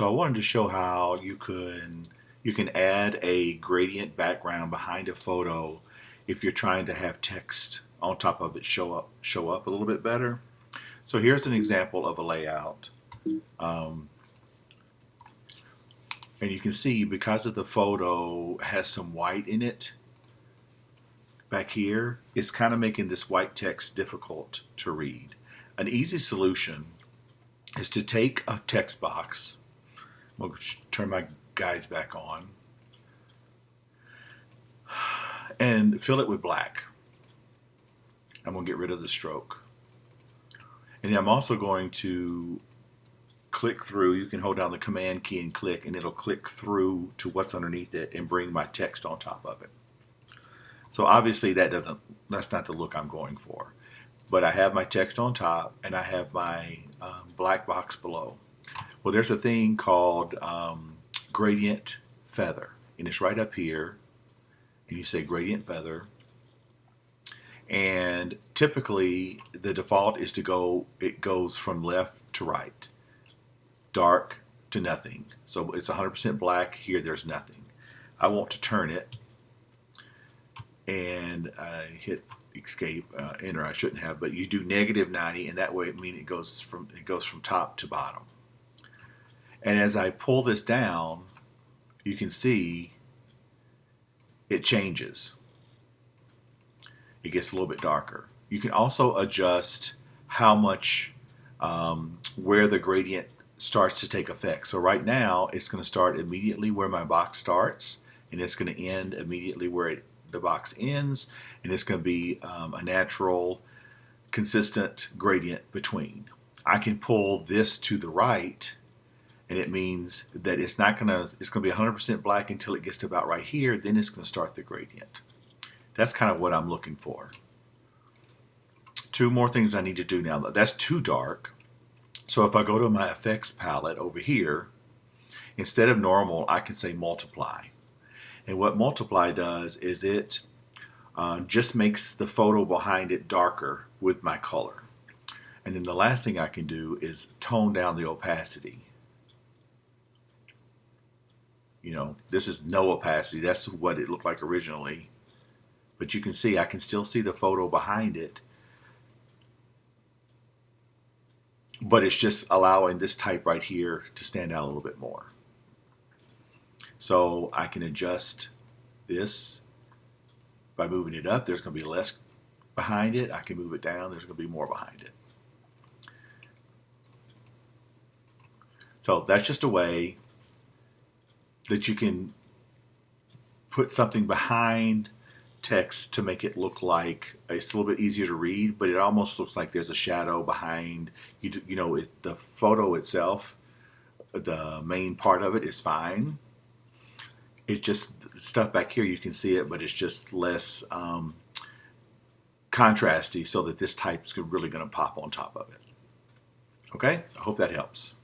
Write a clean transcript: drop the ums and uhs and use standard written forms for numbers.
So I wanted to show how you can add a gradient background behind a photo if you're trying to have text on top of it show up a little bit better. So here's an example of a layout. Um, and you can see because of the photo has some white in it back here, it's kind of making this white text difficult to read. An easy solution is to take a text box. We'll turn my guides back on and fill it with black. I'm going to get rid of the stroke. And then I'm also going to click through. You can hold down the command key and click, and it'll click through to what's underneath it and bring my text on top of it. So obviously that's not the look I'm going for. But I have my text on top and I have my black box below. Well, there's a thing called gradient feather, and it's right up here. And you say gradient feather, and typically the default is it goes from left to right, dark to nothing. So it's 100% black. Here there's nothing. I want to turn it, and I hit escape, enter. I shouldn't have, but you do -90, and that way it means it goes from top to bottom. And as I pull this down, you can see it changes. It gets a little bit darker. You can also adjust how much, where the gradient starts to take effect. So right now, it's going to start immediately where my box starts, and it's going to end immediately where the box ends, and it's going to be a natural, consistent gradient between. I can pull this to the right, and it means that it's going to be 100% black until it gets to about right here. Then it's going to start the gradient. That's kind of what I'm looking for. Two more things I need to do now. That's too dark. So if I go to my effects palette over here, instead of normal, I can say multiply. And what multiply does is it just makes the photo behind it darker with my color. And then the last thing I can do is tone down the opacity. You know, this is no opacity. That's what it looked like originally. But you can see, I can still see the photo behind it. But it's just allowing this type right here to stand out a little bit more. So I can adjust this by moving it up. There's going to be less behind it. I can move it down. There's going to be more behind it. So that's just a way that you can put something behind text to make it look like it's a little bit easier to read, but it almost looks like there's a shadow behind. You know, the photo itself, the main part of it is fine. It's just stuff back here, you can see it, but it's just less contrasty, so that this type is really going to pop on top of it. Okay, I hope that helps.